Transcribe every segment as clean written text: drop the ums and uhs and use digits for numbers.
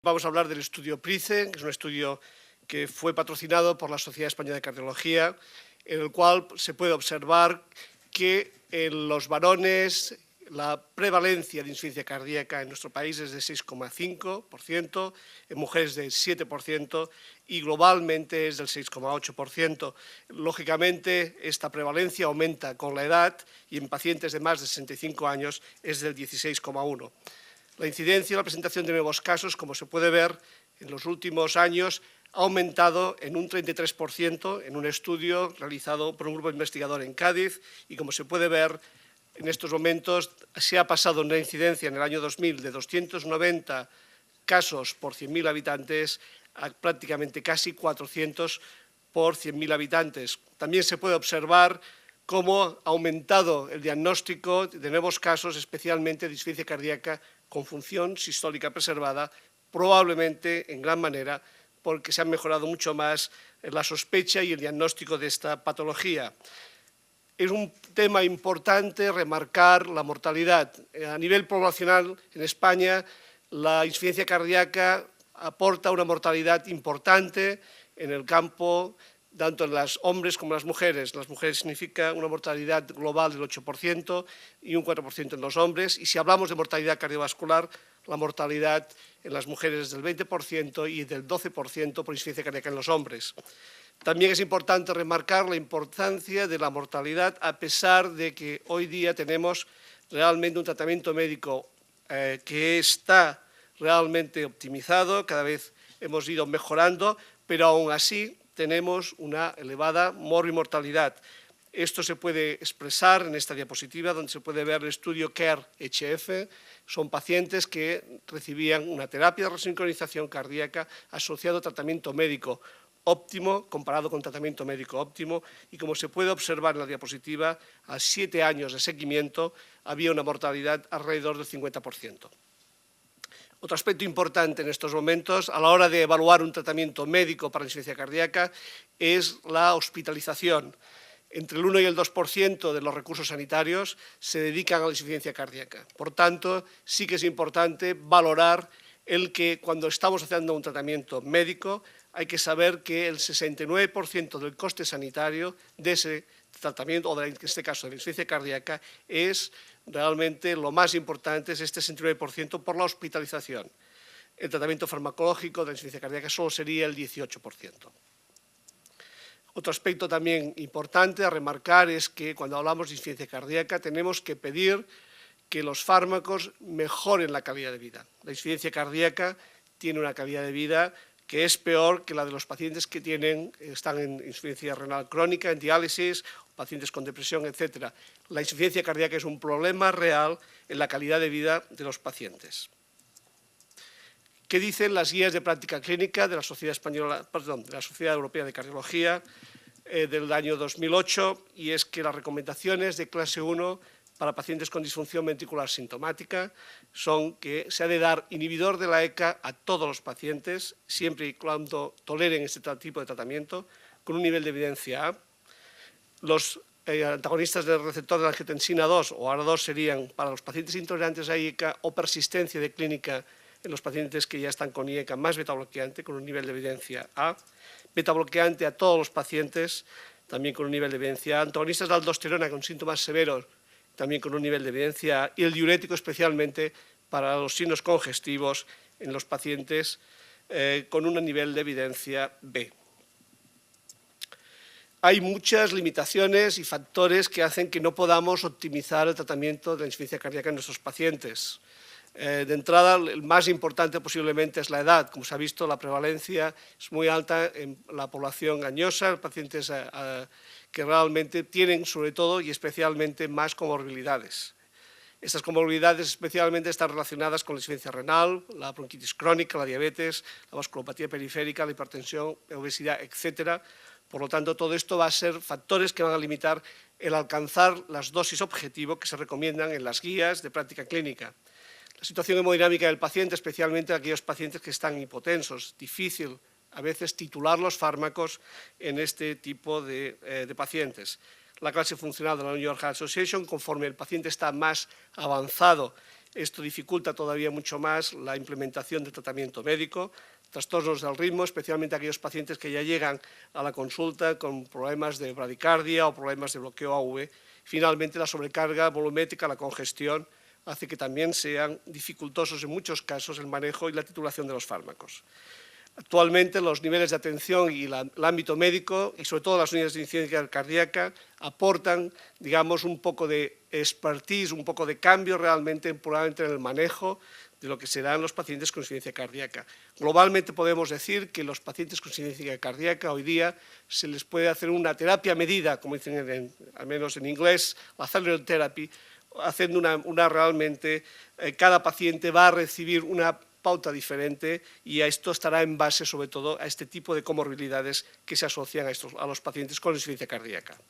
Vamos a hablar del estudio PRICE, que es un estudio que fue patrocinado por la Sociedad Española de Cardiología, en el cual se puede observar que en los varones la prevalencia de insuficiencia cardíaca en nuestro país es de 6,5%, en mujeres de 7% y globalmente es del 6,8%. Lógicamente, esta prevalencia aumenta con la edad y en pacientes de más de 65 años es del 16,1%. La incidencia y la presentación de nuevos casos, como se puede ver en los últimos años, ha aumentado en un 33% en un estudio realizado por un grupo investigador en Cádiz y, como se puede ver, en estos momentos se ha pasado una incidencia en el año 2000 de 290 casos por 100.000 habitantes a prácticamente casi 400 por 100.000 habitantes. También se puede observar cómo ha aumentado el diagnóstico de nuevos casos, especialmente de insuficiencia cardíaca con función sistólica preservada, probablemente en gran manera porque se ha mejorado mucho más la sospecha y el diagnóstico de esta patología. Es un tema importante remarcar la mortalidad. A nivel poblacional, en España, la insuficiencia cardíaca aporta una mortalidad importante en el campo, tanto en los hombres como en las mujeres. Las mujeres significa una mortalidad global del 8% y un 4% en los hombres. Y si hablamos de mortalidad cardiovascular, la mortalidad en las mujeres es del 20% y del 12% por insuficiencia cardíaca en los hombres. También es importante remarcar la importancia de la mortalidad, a pesar de que hoy día tenemos realmente un tratamiento médico que está realmente optimizado, cada vez hemos ido mejorando, pero aún así tenemos una elevada mortalidad. Esto se puede expresar en esta diapositiva, donde se puede ver el estudio CARE-HF. Son pacientes que recibían una terapia de resincronización cardíaca asociado a tratamiento médico óptimo, comparado con tratamiento médico óptimo, y como se puede observar en la diapositiva, a 7 años de seguimiento había una mortalidad alrededor del 50%. Otro aspecto importante en estos momentos, a la hora de evaluar un tratamiento médico para la insuficiencia cardíaca, es la hospitalización. Entre el 1 y el 2% de los recursos sanitarios se dedican a la insuficiencia cardíaca. Por tanto, sí que es importante valorar el que cuando estamos haciendo un tratamiento médico hay que saber que el 69% del coste sanitario de ese tratamiento, o en este caso de la insuficiencia cardíaca, es realmente lo más importante, es este 69% por la hospitalización. El tratamiento farmacológico de la insuficiencia cardíaca solo sería el 18%. Otro aspecto también importante a remarcar es que cuando hablamos de insuficiencia cardíaca tenemos que pedir que los fármacos mejoren la calidad de vida. La insuficiencia cardíaca tiene una calidad de vida que es peor que la de los pacientes que están en insuficiencia renal crónica, en diálisis, pacientes con depresión, etc. La insuficiencia cardíaca es un problema real en la calidad de vida de los pacientes. ¿Qué dicen las guías de práctica clínica de la Sociedad Europea de Cardiología del año 2008? Y es que las recomendaciones de clase 1 para pacientes con disfunción ventricular sintomática son que se ha de dar inhibidor de la ECA a todos los pacientes, siempre y cuando toleren este tipo de tratamiento, con un nivel de evidencia A. Los antagonistas del receptor de la angiotensina 2 o ARA2 serían para los pacientes intolerantes a IECA o persistencia de clínica en los pacientes que ya están con IECA más betabloqueante, con un nivel de evidencia A. Betabloqueante a todos los pacientes, también con un nivel de evidencia A. Antagonistas de aldosterona con síntomas severos, también con un nivel de evidencia A, y el diurético especialmente para los signos congestivos en los pacientes con un nivel de evidencia B. Hay muchas limitaciones y factores que hacen que no podamos optimizar el tratamiento de la insuficiencia cardíaca en nuestros pacientes. De entrada, el más importante posiblemente es la edad. Como se ha visto, la prevalencia es muy alta en la población añosa, pacientes que realmente tienen, sobre todo y especialmente, más comorbilidades. Estas comorbilidades especialmente están relacionadas con la insuficiencia renal, la bronquitis crónica, la diabetes, la vasculopatía periférica, la hipertensión, la obesidad, etc. Por lo tanto, todo esto va a ser factores que van a limitar el alcanzar las dosis objetivo que se recomiendan en las guías de práctica clínica. La situación hemodinámica del paciente, especialmente aquellos pacientes que están hipotensos, difícil a veces titular los fármacos en este tipo de pacientes. La clase funcional de la New York Heart Association, conforme el paciente está más avanzado Esto dificulta todavía mucho más la implementación del tratamiento médico. Trastornos del ritmo, especialmente aquellos pacientes que ya llegan a la consulta con problemas de bradicardia o problemas de bloqueo AV. Finalmente, la sobrecarga volumétrica, la congestión, hace que también sean dificultosos en muchos casos el manejo y la titulación de los fármacos. Actualmente los niveles de atención y el ámbito médico, y sobre todo las unidades de incidencia cardíaca, aportan, digamos, un poco de expertise, un poco de cambio realmente probablemente en el manejo de lo que serán los pacientes con insuficiencia cardíaca. Globalmente podemos decir que los pacientes con insuficiencia cardíaca hoy día se les puede hacer una terapia medida, como dicen al menos en inglés, la cellular therapy, haciendo realmente, cada paciente va a recibir una pauta diferente y a esto estará en base sobre todo a este tipo de comorbilidades que se asocian a los pacientes con insuficiencia cardíaca.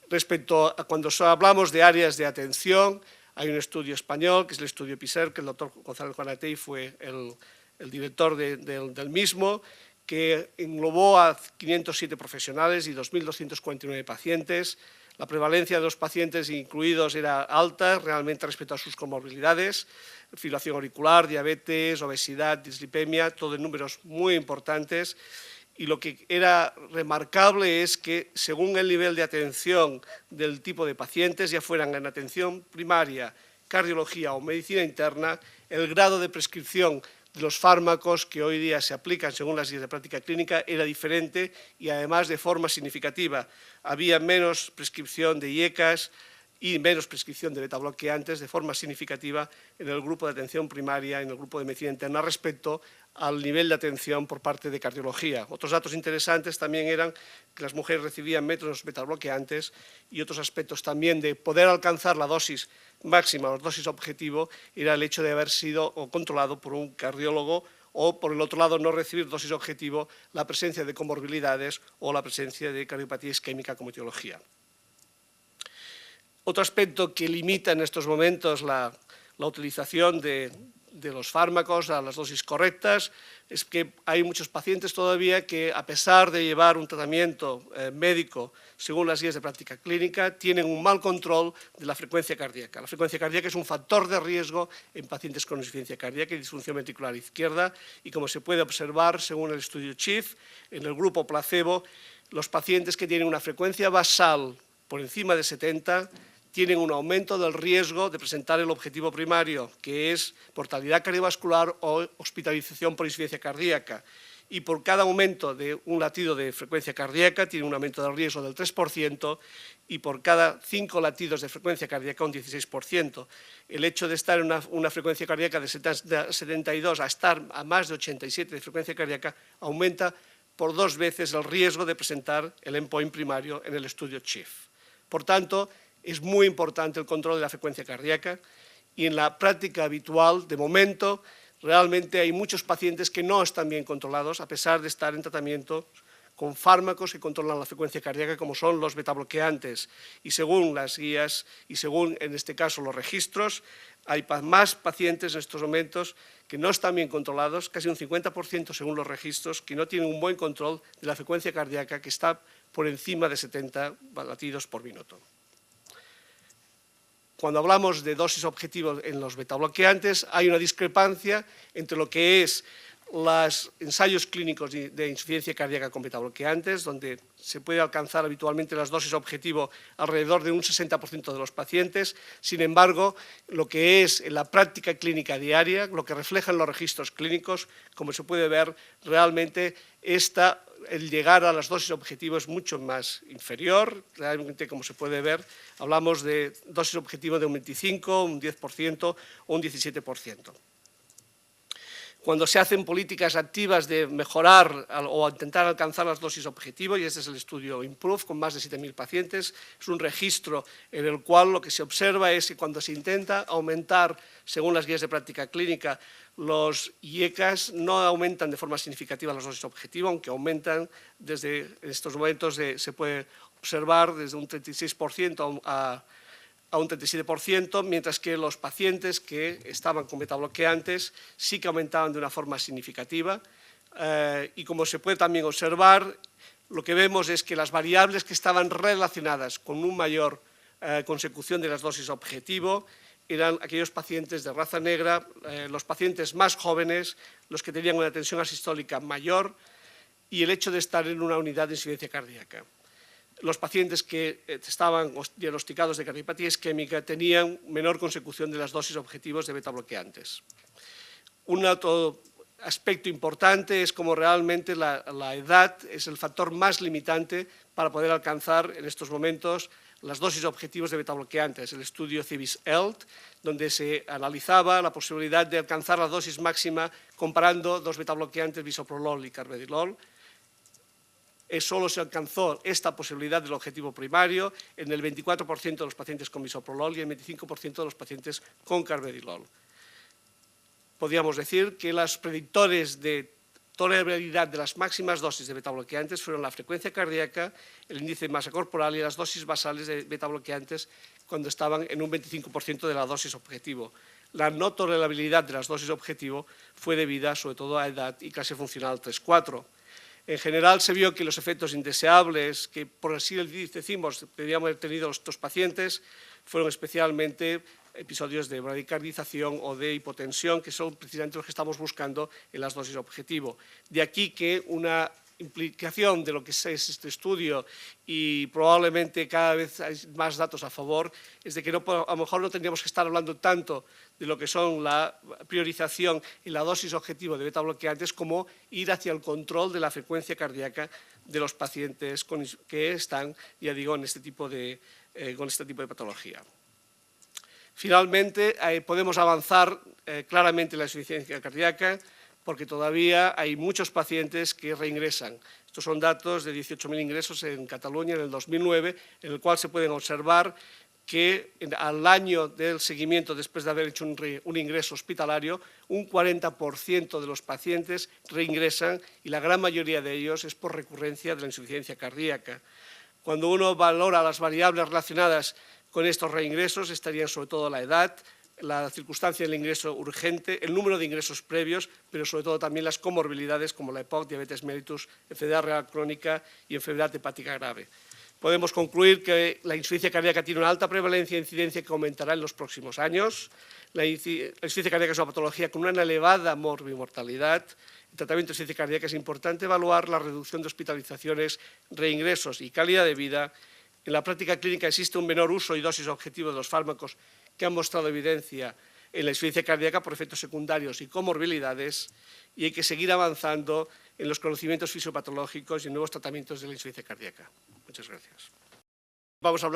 Respecto a cuando hablamos de áreas de atención, hay un estudio español, que es el estudio PISER, que el doctor González Juanatey fue el director del mismo, que englobó a 507 profesionales y 2.249 pacientes. La prevalencia de los pacientes incluidos era alta, realmente respecto a sus comorbilidades, fibrilación auricular, diabetes, obesidad, dislipemia, todo en números muy importantes. Y lo que era remarcable es que, según el nivel de atención del tipo de pacientes, ya fueran en atención primaria, cardiología o medicina interna, el grado de prescripción de los fármacos que hoy día se aplican según las guías de práctica clínica era diferente y además de forma significativa. Había menos prescripción de IECAS y menos prescripción de betabloqueantes de forma significativa en el grupo de atención primaria, en el grupo de medicina interna, respecto al nivel de atención por parte de cardiología. Otros datos interesantes también eran que las mujeres recibían menos betabloqueantes y otros aspectos también de poder alcanzar la dosis máxima, la dosis objetivo, era el hecho de haber sido controlado por un cardiólogo o, por el otro lado, no recibir dosis objetivo, la presencia de comorbilidades o la presencia de cardiopatía isquémica como etiología. Otro aspecto que limita en estos momentos la utilización de los fármacos a las dosis correctas es que hay muchos pacientes todavía que, a pesar de llevar un tratamiento médico según las guías de práctica clínica, tienen un mal control de la frecuencia cardíaca. La frecuencia cardíaca es un factor de riesgo en pacientes con insuficiencia cardíaca y disfunción ventricular izquierda y, como se puede observar según el estudio CHIEF, en el grupo placebo, los pacientes que tienen una frecuencia basal por encima de 70 tienen un aumento del riesgo de presentar el objetivo primario, que es mortalidad cardiovascular o hospitalización por insuficiencia cardíaca. Y por cada aumento de un latido de frecuencia cardíaca tiene un aumento del riesgo del 3% y por cada 5 latidos de frecuencia cardíaca un 16%. El hecho de estar en una frecuencia cardíaca de 72 a estar a más de 87 de frecuencia cardíaca aumenta por 2 veces el riesgo de presentar el endpoint primario en el estudio CHIEF. Por tanto, es muy importante el control de la frecuencia cardíaca y en la práctica habitual, de momento, realmente hay muchos pacientes que no están bien controlados a pesar de estar en tratamiento con fármacos que controlan la frecuencia cardíaca como son los betabloqueantes. Y según las guías y según, en este caso, los registros, hay más pacientes en estos momentos que no están bien controlados, casi un 50% según los registros, que no tienen un buen control de la frecuencia cardíaca que está por encima de 70 latidos por minuto. Cuando hablamos de dosis objetivos en los betabloqueantes, hay una discrepancia entre lo que es los ensayos clínicos de insuficiencia cardíaca con betabloqueantes, donde se puede alcanzar habitualmente las dosis objetivo alrededor de un 60% de los pacientes. Sin embargo, lo que es en la práctica clínica diaria, lo que reflejan los registros clínicos, como se puede ver, realmente el llegar a las dosis objetivo es mucho más inferior. Realmente, como se puede ver, hablamos de dosis objetivo de un 25%, un 10% o un 17%. Cuando se hacen políticas activas de mejorar o intentar alcanzar las dosis objetivo, y este es el estudio IMPROVE con más de 7.000 pacientes, es un registro en el cual lo que se observa es que cuando se intenta aumentar, según las guías de práctica clínica, los IECAS no aumentan de forma significativa las dosis objetivo, aunque aumentan desde estos momentos, se puede observar desde un 36% a un 37%, mientras que los pacientes que estaban con betabloqueantes sí que aumentaban de una forma significativa. Y como se puede también observar, lo que vemos es que las variables que estaban relacionadas con una mayor consecución de las dosis objetivo eran aquellos pacientes de raza negra, los pacientes más jóvenes, los que tenían una tensión asistólica mayor y el hecho de estar en una unidad de insuficiencia cardíaca. Los pacientes que estaban diagnosticados de cardiopatía isquémica tenían menor consecución de las dosis objetivos de betabloqueantes. Un otro aspecto importante es cómo realmente la edad es el factor más limitante para poder alcanzar en estos momentos las dosis objetivos de betabloqueantes. El estudio CIBIS-ELT, donde se analizaba la posibilidad de alcanzar la dosis máxima comparando dos betabloqueantes, bisoprolol y carvedilol. Solo se alcanzó esta posibilidad del objetivo primario en el 24% de los pacientes con bisoprolol y el 25% de los pacientes con carvedilol. Podríamos decir que los predictores de tolerabilidad de las máximas dosis de betabloqueantes fueron la frecuencia cardíaca, el índice de masa corporal y las dosis basales de betabloqueantes cuando estaban en un 25% de la dosis objetivo. La no tolerabilidad de las dosis objetivo fue debida sobre todo a edad y clase funcional 3-4. En general se vio que los efectos indeseables que por así decimos debíamos haber tenido estos pacientes fueron especialmente episodios de bradicardización o de hipotensión, que son precisamente los que estamos buscando en las dosis objetivo. De aquí que una implicación de lo que es este estudio y probablemente cada vez hay más datos a favor, es de que a lo mejor no tendríamos que estar hablando tanto de lo que son la priorización y la dosis objetivo de betabloqueantes como ir hacia el control de la frecuencia cardíaca de los pacientes que están, ya digo, con este tipo de patología. Finalmente, podemos avanzar claramente en la insuficiencia cardíaca porque todavía hay muchos pacientes que reingresan. Estos son datos de 18.000 ingresos en Cataluña en el 2009, en el cual se pueden observar que al año del seguimiento, después de haber hecho un ingreso hospitalario, un 40% de los pacientes reingresan y la gran mayoría de ellos es por recurrencia de la insuficiencia cardíaca. Cuando uno valora las variables relacionadas con estos reingresos, estarían sobre todo la edad, la circunstancia del ingreso urgente, el número de ingresos previos, pero sobre todo también las comorbilidades como la EPOC, diabetes mellitus, enfermedad renal crónica y enfermedad hepática grave. Podemos concluir que la insuficiencia cardíaca tiene una alta prevalencia e incidencia que aumentará en los próximos años. La insuficiencia cardíaca es una patología con una elevada morbimortalidad. En tratamiento de insuficiencia cardíaca es importante evaluar la reducción de hospitalizaciones, reingresos y calidad de vida. En la práctica clínica existe un menor uso y dosis objetivo de los fármacos que han mostrado evidencia en la insuficiencia cardíaca por efectos secundarios y comorbilidades, y hay que seguir avanzando en los conocimientos fisiopatológicos y en nuevos tratamientos de la insuficiencia cardíaca. Muchas gracias. Vamos a hablar